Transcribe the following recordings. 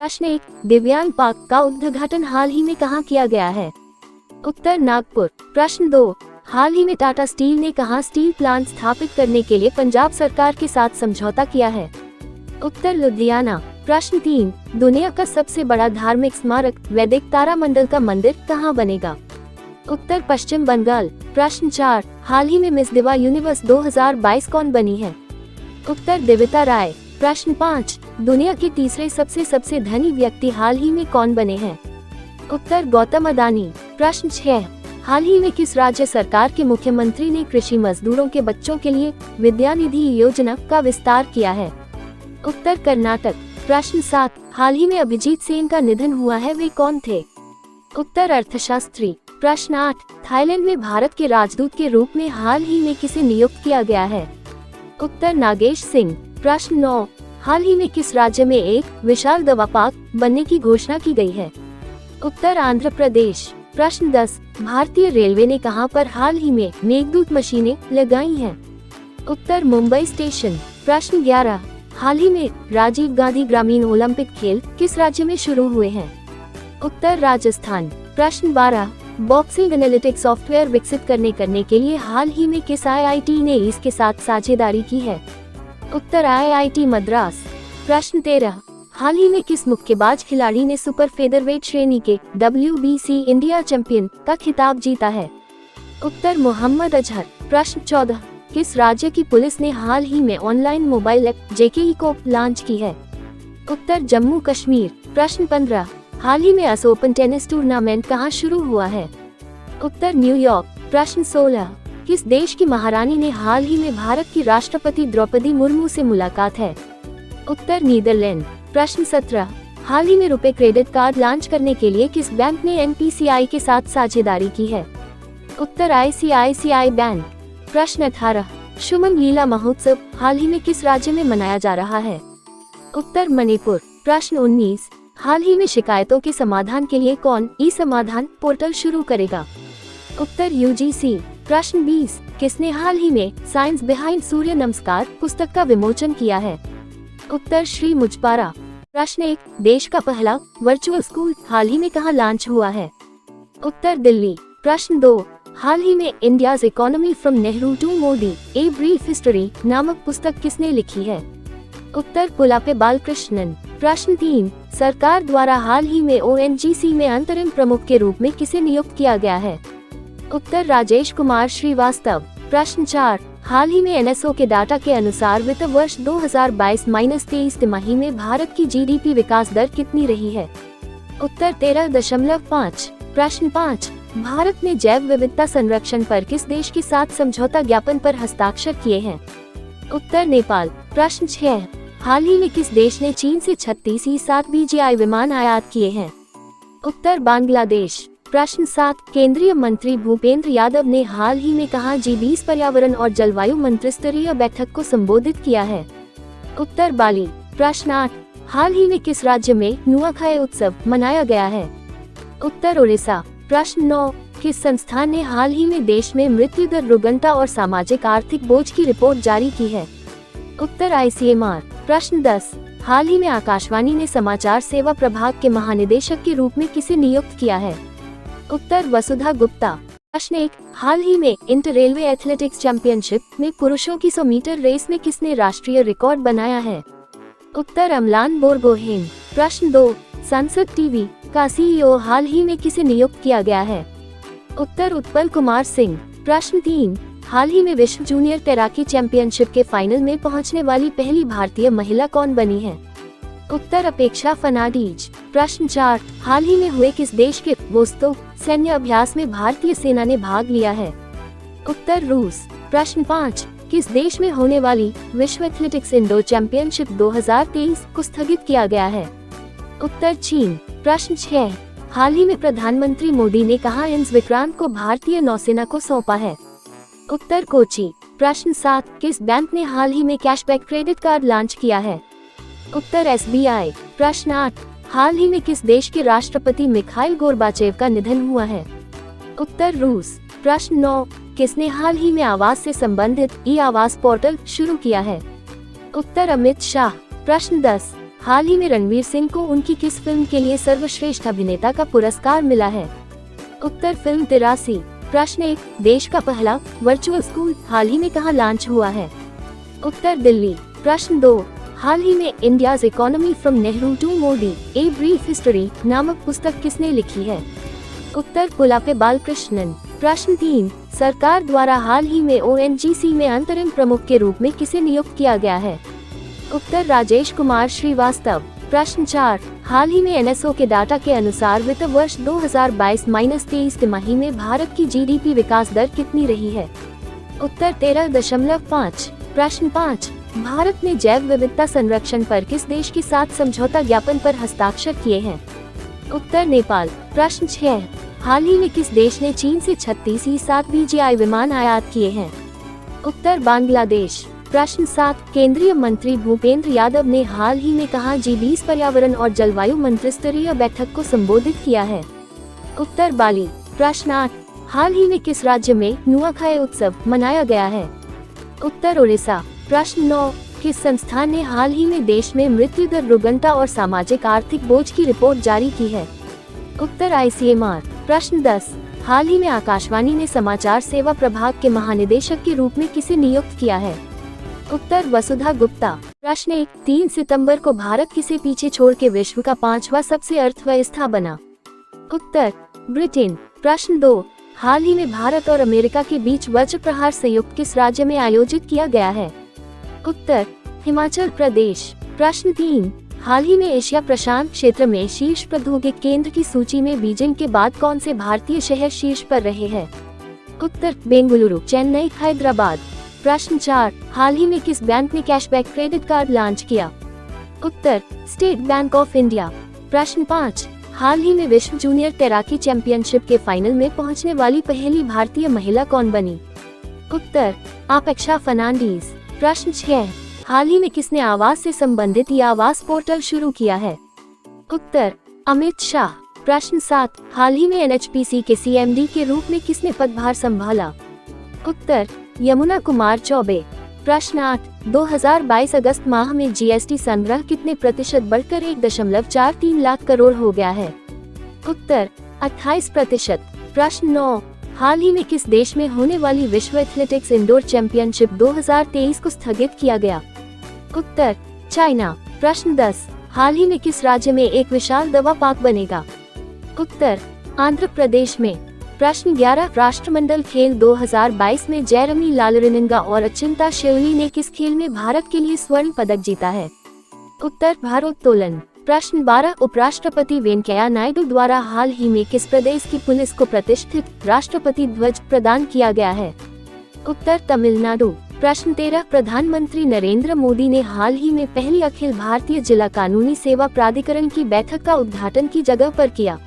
प्रश्न 1, दिव्यांग पार्क का उद्घाटन हाल ही में कहाँ किया गया है? उत्तर नागपुर। प्रश्न 2, हाल ही में टाटा स्टील ने कहाँ स्टील प्लांट स्थापित करने के लिए पंजाब सरकार के साथ समझौता किया है? उत्तर लुधियाना। प्रश्न 3, दुनिया का सबसे बड़ा धार्मिक स्मारक वैदिक तारामंडल का मंदिर कहाँ बनेगा? उत्तर पश्चिम बंगाल। प्रश्न 4, हाल ही में मिस दिवा यूनिवर्स 2022 कौन बनी है? उत्तर दिविता राय। प्रश्न 5, दुनिया के तीसरे सबसे धनी व्यक्ति हाल ही में कौन बने हैं? उत्तर गौतम अदानी। प्रश्न 6, हाल ही में किस राज्य सरकार के मुख्यमंत्री ने कृषि मजदूरों के बच्चों के लिए विद्यानिधि योजना का विस्तार किया है? उत्तर कर्नाटक। प्रश्न 7, हाल ही में अभिजीत सेन का निधन हुआ है, वे कौन थे? उत्तर अर्थशास्त्री। प्रश्न 8, थाईलैंड में भारत के राजदूत के रूप में हाल ही में किसे नियुक्त किया गया है? उत्तर नागेश सिंह। प्रश्न 9, हाल ही में किस राज्य में एक विशाल दवा पार्क बनने की घोषणा की गई है? उत्तर आंध्र प्रदेश। प्रश्न 10, भारतीय रेलवे ने कहां पर हाल ही में मेघदूत मशीनें लगाई हैं? उत्तर मुंबई स्टेशन। प्रश्न 11, हाल ही में राजीव गांधी ग्रामीण ओलंपिक खेल किस राज्य में शुरू हुए हैं? उत्तर राजस्थान। प्रश्न 12, बॉक्सिंग एनालिटिक्स सॉफ्टवेयर विकसित करने के लिए हाल ही में किस आईआईटी ने इसके साथ साझेदारी की है? उत्तर आईआईटी मद्रास। प्रश्न 13, हाल ही में किस मुक्केबाज खिलाड़ी ने सुपर फेदरवेट श्रेणी के WBC इंडिया चैंपियन का खिताब जीता है? उत्तर मोहम्मद अजहर। प्रश्न 14, किस राज्य की पुलिस ने हाल ही में ऑनलाइन मोबाइल ऐप JKE को लॉन्च की है? उत्तर जम्मू कश्मीर। प्रश्न 15, हाल ही में US ओपन टेनिस टूर्नामेंट कहां शुरू हुआ है? उत्तर न्यूयॉर्क। प्रश्न 16, किस देश की महारानी ने हाल ही में भारत की राष्ट्रपति द्रौपदी मुर्मू से मुलाकात है? उत्तर नीदरलैंड। प्रश्न 17, हाल ही में रुपे क्रेडिट कार्ड लॉन्च करने के लिए किस बैंक ने NPCI के साथ साझेदारी की है? उत्तर ICICI बैंक। प्रश्न 18, शुभम लीला महोत्सव हाल ही में किस राज्य में मनाया जा रहा है? उत्तर मणिपुर। प्रश्न 19, हाल ही में शिकायतों के समाधान के लिए कौन ई-समाधान पोर्टल शुरू करेगा? उत्तर UGC। प्रश्न 20, किसने हाल ही में साइंस बिहाइंड सूर्य नमस्कार पुस्तक का विमोचन किया है? उत्तर श्री मुजपारा। प्रश्न 1, देश का पहला वर्चुअल स्कूल हाल ही में कहां लॉन्च हुआ है? उत्तर दिल्ली। प्रश्न 2, हाल ही में India's economy from Nehru to Modi a brief history नामक पुस्तक किसने लिखी है? उत्तर पुलापे बालकृष्णन। प्रश्न 3, सरकार द्वारा हाल ही में ONGC में अंतरिम प्रमुख के रूप में किसे नियुक्त किया गया है? उत्तर राजेश कुमार श्रीवास्तव। प्रश्न 4, हाल ही में NSO के डाटा के अनुसार वित्त वर्ष 2022-23 तिमाही में भारत की GDP विकास दर कितनी रही है? उत्तर 13.5। प्रश्न 5, भारत ने जैव विविधता संरक्षण पर किस देश के साथ समझौता ज्ञापन पर हस्ताक्षर किए हैं? उत्तर नेपाल। प्रश्न 6, हाल ही में किस देश ने चीन से 36 E-7 BGI विमान आयात किए हैं? उत्तर बांग्लादेश। प्रश्न 7, केंद्रीय मंत्री भूपेंद्र यादव ने हाल ही में कहां G20 पर्यावरण और जलवायु मंत्रिस्तरीय बैठक को संबोधित किया है? उत्तर बाली। प्रश्न 8, हाल ही में किस राज्य में नुआखाई उत्सव मनाया गया है? उत्तर उड़ीसा। प्रश्न 9, किस संस्थान ने हाल ही में देश में मृत्यु दर, रुग्णता और सामाजिक आर्थिक बोझ की रिपोर्ट जारी की है? उत्तर ICMR। प्रश्न 10, हाल ही में आकाशवाणी ने समाचार सेवा प्रभाग के महानिदेशक के रूप में किसे नियुक्त किया है? उत्तर वसुधा गुप्ता। प्रश्न 1, हाल ही में इंटर रेलवे एथलेटिक्स चैंपियनशिप में पुरुषों की 100 मीटर रेस में किसने राष्ट्रीय रिकॉर्ड बनाया है? उत्तर अमलान बोरगोहेन। प्रश्न 2, संसद टीवी का CEO हाल ही में किसे नियुक्त किया गया है? उत्तर उत्पल कुमार सिंह। प्रश्न 3, हाल ही में विश्व जूनियर तैराकी चैंपियनशिप के फाइनल में पहुंचने वाली पहली भारतीय महिला कौन बनी है? उत्तर अपेक्षा फर्नांडीज। प्रश्न 4, हाल ही में हुए किस देश के वोस्तोक सैन्य अभ्यास में भारतीय सेना ने भाग लिया है? उत्तर रूस। प्रश्न 5, किस देश में होने वाली विश्व एथलेटिक्स इंडोर चैंपियनशिप 2023 को स्थगित किया गया है? उत्तर चीन। प्रश्न 6, हाल ही में प्रधानमंत्री मोदी ने कहां INS विक्रांत को भारतीय नौसेना को सौंपा है? उत्तर कोची। प्रश्न 7, किस बैंक ने हाल ही में कैशबैक क्रेडिट कार्ड लॉन्च किया है? उत्तर SBI। प्रश्न 8, हाल ही में किस देश के राष्ट्रपति मिखाइल गोर्बाचेव का निधन हुआ है? उत्तर रूस। प्रश्न 9, किसने हाल ही में आवास से संबंधित ई आवास पोर्टल शुरू किया है? उत्तर अमित शाह। प्रश्न 10, हाल ही में रणवीर सिंह को उनकी किस फिल्म के लिए सर्वश्रेष्ठ अभिनेता का पुरस्कार मिला है? उत्तर फिल्म 83। प्रश्न 1, देश का पहला वर्चुअल स्कूल हाल ही में कहाँ लॉन्च हुआ है? उत्तर दिल्ली। प्रश्न 2, हाल ही में India's economy from Nehru to Modi a brief history नामक पुस्तक किसने लिखी है? उत्तर पुलापे बालकृष्णन। प्रश्न 3, सरकार द्वारा हाल ही में ONGC में अंतरिम प्रमुख के रूप में किसे नियुक्त किया गया है? उत्तर राजेश कुमार श्रीवास्तव। प्रश्न 4, हाल ही में NSO के डाटा के अनुसार वित्त वर्ष 2022-23 तिमाही में भारत की GDP विकास दर कितनी रही है? उत्तर 13.5। प्रश्न 5, भारत ने जैव विविधता संरक्षण पर किस देश के साथ समझौता ज्ञापन पर हस्ताक्षर किए हैं? उत्तर नेपाल। प्रश्न 6, हाल ही में किस देश ने चीन से 36 E-7 BGI विमान आयात किए हैं? उत्तर बांग्लादेश। प्रश्न 7, केंद्रीय मंत्री भूपेंद्र यादव ने हाल ही में कहां G20 पर्यावरण और जलवायु मंत्रिस्तरीय बैठक को संबोधित किया है? उत्तर बाली। प्रश्न 8, हाल ही में किस राज्य में नुआखाई उत्सव मनाया गया है? उत्तर ओडिशा। प्रश्न 9, किस संस्थान ने हाल ही में देश में मृत्यु दर, रुग्णता और सामाजिक आर्थिक बोझ की रिपोर्ट जारी की है? उत्तर ICMR। प्रश्न 10, हाल ही में आकाशवाणी ने समाचार सेवा प्रभाग के महानिदेशक के रूप में किसे नियुक्त किया है? उत्तर वसुधा गुप्ता। प्रश्न 1, 3 सितंबर को भारत किसे पीछे छोड़ के विश्व का 5वां सबसे अर्थव्यवस्था बना? उत्तर ब्रिटेन। प्रश्न 2, हाल ही में भारत और अमेरिका के बीच वज्र प्रहार संयुक्त किस राज्य में आयोजित किया गया है? उत्तर हिमाचल प्रदेश। प्रश्न 3, हाल ही में एशिया प्रशांत क्षेत्र में शीर्ष प्रौद्योगिकी केंद्र की सूची में बीजिंग के बाद कौन से भारतीय शहर शीर्ष पर रहे हैं? उत्तर बेंगलुरु, चेन्नई, हैदराबाद। प्रश्न 4, हाल ही में किस बैंक ने कैशबैक क्रेडिट कार्ड लॉन्च किया? उत्तर स्टेट बैंक ऑफ इंडिया। प्रश्न 5, हाल ही में विश्व जूनियर तैराकी चैंपियनशिप के फाइनल में पहुंचने वाली पहली भारतीय महिला कौन बनी? उत्तर अपेक्षा फर्नांडीज। प्रश्न 6, हाल ही में किसने आवास से संबंधित ई आवास पोर्टल शुरू किया है? उत्तर अमित शाह। प्रश्न 7, हाल ही में NHPC के CMD के रूप में किसने पदभार संभाला? उत्तर यमुना कुमार चौबे। प्रश्न 8, 2022 अगस्त माह में GST संग्रह कितने प्रतिशत बढ़कर 1.43 लाख करोड़ हो गया है? उत्तर 28%। प्रश्न 9, हाल ही में किस देश में होने वाली विश्व एथलेटिक्स इंडोर चैंपियनशिप 2023 को स्थगित किया गया? उत्तर चाइना। प्रश्न 10, हाल ही में किस राज्य में एक विशाल दवा पार्क बनेगा? उत्तर आंध्र प्रदेश में। प्रश्न 11, राष्ट्रमंडल खेल 2022 में जेरेमी लालरिनगा और अचिंता शेउली ने किस खेल में भारत के लिए स्वर्ण पदक जीता है? उत्तर भारोत्तोलन। प्रश्न 12, उपराष्ट्रपति वेंकैया नायडू द्वारा हाल ही में किस प्रदेश की पुलिस को प्रतिष्ठित राष्ट्रपति ध्वज प्रदान किया गया है? उत्तर तमिलनाडु। प्रश्न 13, प्रधानमंत्री नरेंद्र मोदी ने हाल ही में पहली अखिल भारतीय जिला कानूनी सेवा प्राधिकरण की बैठक का उद्घाटन की जगह पर किया?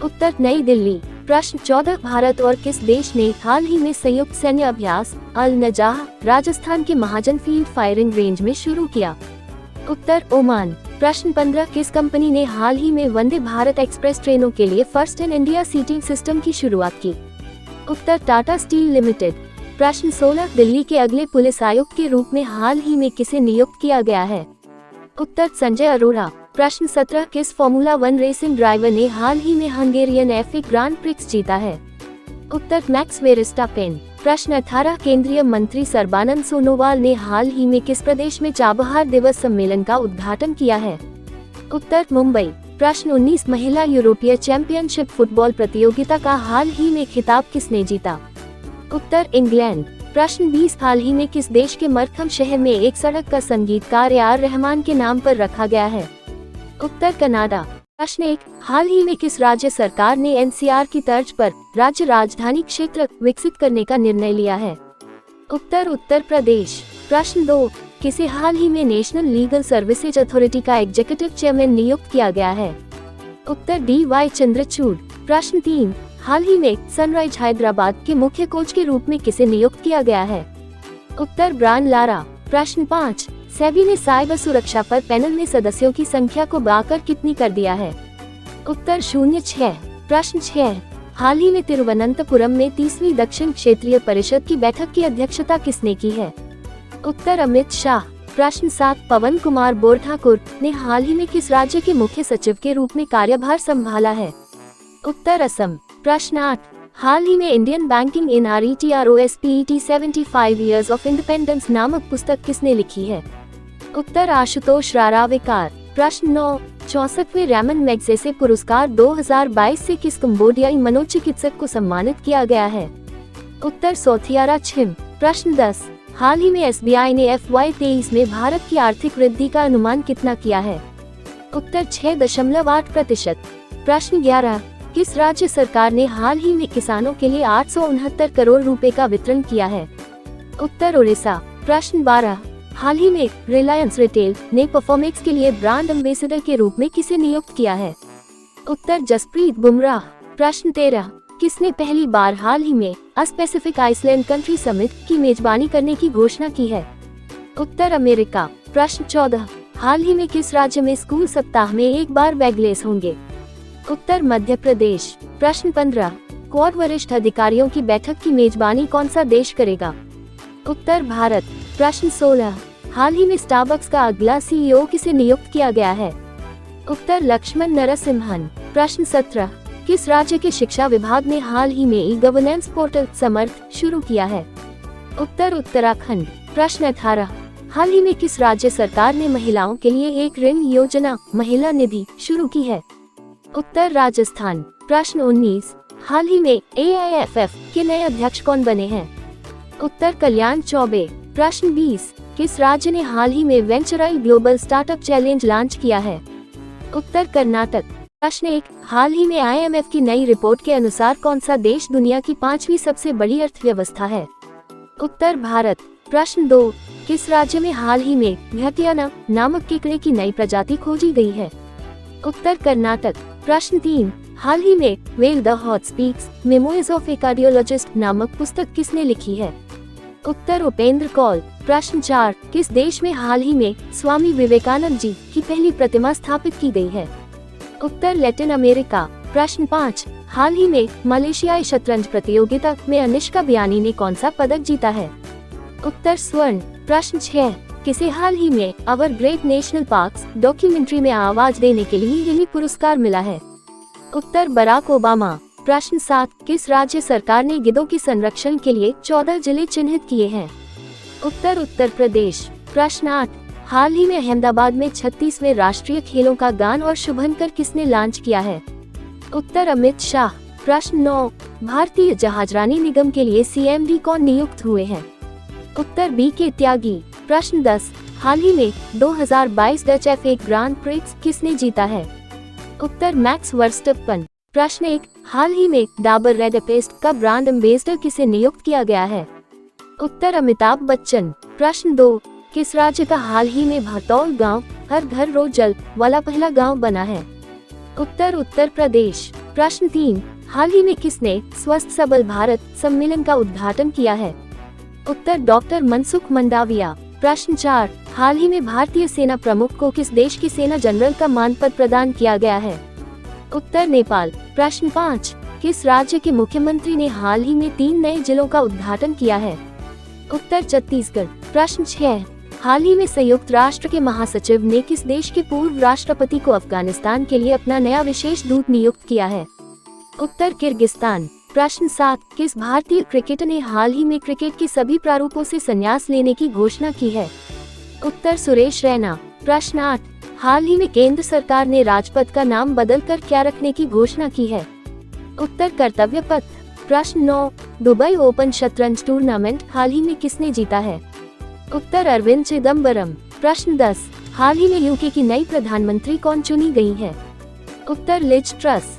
उत्तर नई दिल्ली। प्रश्न 14, भारत और किस देश ने हाल ही में संयुक्त सैन्य अभ्यास अल नजाह राजस्थान के महाजन फील्ड फायरिंग रेंज में शुरू किया? उत्तर ओमान। प्रश्न 15, किस कंपनी ने हाल ही में वंदे भारत एक्सप्रेस ट्रेनों के लिए first in India seating system की शुरुआत की? उत्तर टाटा स्टील लिमिटेड। प्रश्न 16, दिल्ली के अगले पुलिस आयुक्त के रूप में हाल ही में किसे नियुक्त किया गया है? उत्तर संजय अरोड़ा। प्रश्न 17, किस फॉर्मूला 1 रेसिंग ड्राइवर ने हाल ही में हंगेरियन F1 ग्रांड प्रिक्स जीता है? उत्तर मैक्स वेरस्टापेन। प्रश्न 18, केंद्रीय मंत्री सर्बानंद सोनोवाल ने हाल ही में किस प्रदेश में चाबहार दिवस सम्मेलन का उद्घाटन किया है? उत्तर मुंबई। प्रश्न 19, महिला यूरोपीय चैंपियनशिप फुटबॉल प्रतियोगिता का हाल ही में खिताब किसने जीता? उत्तर इंग्लैंड। प्रश्न 20, हाल ही में किस देश के मरथम शहर में एक सड़क का संगीतकार AR रहमान के नाम पर रखा गया है? उत्तर कनाडा। प्रश्न 1, हाल ही में किस राज्य सरकार ने NCR की तर्ज पर राज्य राजधानी क्षेत्र विकसित करने का निर्णय लिया है? उत्तर उत्तर प्रदेश। प्रश्न 2, किसे हाल ही में नेशनल लीगल सर्विसेज अथॉरिटी का एग्जीक्यूटिव चेयरमैन नियुक्त किया गया है? उत्तर DY चंद्रचूड़। प्रश्न 3, हाल ही में सनराइज हैदराबाद के मुख्य कोच के रूप में किसे नियुक्त किया गया है? उत्तर ब्रायन लारा। प्रश्न 5, सेबी ने साइबर सुरक्षा पर पैनल में सदस्यों की संख्या को बढ़ाकर कितनी कर दिया है? उत्तर 06। प्रश्न 6, हाल ही में तिरुवनंतपुरम में 30वीं दक्षिण क्षेत्रीय परिषद की बैठक की अध्यक्षता किसने की है? उत्तर अमित शाह। प्रश्न 7, पवन कुमार बोरठाकुर ने हाल ही में किस राज्य के मुख्य सचिव के रूप में कार्यभार संभाला है? उत्तर असम। प्रश्न 8, हाल ही में Indian banking in RETROSPET 75 Years of Independence नामक पुस्तक किसने लिखी है? उत्तर आशुतोष रारावेकार। प्रश्न 9, 64वें रैमन मैग्सेसे पुरस्कार 2022 से किस कंबोडियाई मनोचिकित्सक को सम्मानित किया गया है? उत्तर सोथियारा छिम। प्रश्न 10, हाल ही में SBI ने FY23 में भारत की आर्थिक वृद्धि का अनुमान कितना किया है? उत्तर 6.8%। प्रश्न 11, किस राज्य सरकार ने हाल ही में किसानों के लिए 869 करोड़ रुपए का वितरण किया है? उत्तर उड़ीसा। प्रश्न 12, हाल ही में रिलायंस रिटेल ने परफॉर्मेक्स के लिए ब्रांड एम्बेसडर के रूप में किसे नियुक्त किया है? उत्तर जसप्रीत बुमराह। प्रश्न 13, किसने पहली बार हाल ही में स्पेसिफिक आइसलैंड कंट्री समिट की मेजबानी करने की घोषणा की है? उत्तर अमेरिका। प्रश्न 14, हाल ही में किस राज्य में स्कूल सप्ताह में एक बार बैगलेस होंगे? उत्तर मध्य प्रदेश। प्रश्न 15, क्वाड वरिष्ठ अधिकारियों की बैठक की मेजबानी कौन सा देश करेगा? उत्तर भारत। प्रश्न 16, हाल ही में स्टारबक्स का अगला CEO किसे नियुक्त किया गया है? उत्तर लक्ष्मण नरसिम्हन। प्रश्न 17, किस राज्य के शिक्षा विभाग ने हाल ही में ई-गवर्नेंस पोर्टल समर्थ शुरू किया है? उत्तर उत्तराखंड। प्रश्न 18, हाल ही में किस राज्य सरकार ने महिलाओं के लिए एक ऋण योजना महिला निधि शुरू की है? उत्तर राजस्थान। प्रश्न 19, हाल ही में AIFF के नए अध्यक्ष कौन बने हैं? उत्तर कल्याण चौबे। प्रश्न 20, किस राज्य ने हाल ही में वेंचराइल ग्लोबल स्टार्टअप चैलेंज लॉन्च किया है? उत्तर कर्नाटक। प्रश्न 1, हाल ही में IMF की नई रिपोर्ट के अनुसार कौन सा देश दुनिया की 5वीं सबसे बड़ी अर्थव्यवस्था है? उत्तर भारत। प्रश्न 2, किस राज्य में हाल ही में घटियाना नामक केकड़े की नई प्रजाति खोजी गई है? उत्तर कर्नाटक। प्रश्न 3, हाल ही में well the hot speaks memoirs of A cardiologist नामक पुस्तक किसने लिखी है? उत्तर उपेंद्र कौल। प्रश्न 4, किस देश में हाल ही में स्वामी विवेकानंद जी की पहली प्रतिमा स्थापित की गई है? उत्तर लैटिन अमेरिका। प्रश्न 5, हाल ही में मलेशियाई शतरंज प्रतियोगिता में अनिष्का बियानी ने कौन सा पदक जीता है? उत्तर स्वर्ण। प्रश्न 6, किसे हाल ही में अवर ग्रेट नेशनल पार्क्स डॉक्यूमेंट्री में आवाज देने के लिए एमी पुरस्कार मिला है? उत्तर बराक ओबामा। प्रश्न 7, किस राज्य सरकार ने गिद्धों के संरक्षण के लिए 14 जिले चिन्हित किए हैं? उत्तर उत्तर प्रदेश। प्रश्न 8, हाल ही में अहमदाबाद में 36वें राष्ट्रीय खेलों का गान और शुभंकर किसने लॉन्च किया है? उत्तर अमित शाह। प्रश्न 9, भारतीय जहाजरानी निगम के लिए CMD कौन नियुक्त हुए हैं? उत्तर BK त्यागी। प्रश्न 10, हाल ही में 2022 डच F1 ग्रांड प्रिक्स किसने जीता है? उत्तर मैक्स वर्स्टप्पन। प्रश्न 1, हाल ही में डाबर रेड पेस्ट का ब्रांड एम्बेसडर किसे नियुक्त किया गया है? उत्तर अमिताभ बच्चन। प्रश्न 2, किस राज्य का हाल ही में भरतौल गांव हर घर रोज जल वाला पहला गांव बना है? उत्तर उत्तर प्रदेश। प्रश्न 3, हाल ही में किसने स्वस्थ सबल भारत सम्मेलन का उद्घाटन किया है? उत्तर डॉक्टर मनसुख मंडाविया। प्रश्न 4, हाल ही में भारतीय सेना प्रमुख को किस देश की सेना जनरल का मानपद प्रदान किया गया है? उत्तर नेपाल। प्रश्न 5, किस राज्य के मुख्यमंत्री ने हाल ही में 3 नए जिलों का उद्घाटन किया है? उत्तर छत्तीसगढ़। प्रश्न 6, हाल ही में संयुक्त राष्ट्र के महासचिव ने किस देश के पूर्व राष्ट्रपति को अफगानिस्तान के लिए अपना नया विशेष दूत नियुक्त किया है? उत्तर किर्गिस्तान। प्रश्न 7, किस भारतीय क्रिकेटर ने हाल ही में क्रिकेट के सभी प्रारूपों से संन्यास लेने की घोषणा की है? उत्तर सुरेश रैना। प्रश्न 8, हाल ही में केंद्र सरकार ने राजपथ का नाम बदलकर क्या रखने की घोषणा की है? उत्तर कर्तव्य पथ। प्रश्न 9, दुबई ओपन शतरंज टूर्नामेंट हाल ही में किसने जीता है? उत्तर अरविंद चिदम्बरम। प्रश्न 10, हाल ही में UK की नई प्रधानमंत्री कौन चुनी गई है? उत्तर लिज ट्रस।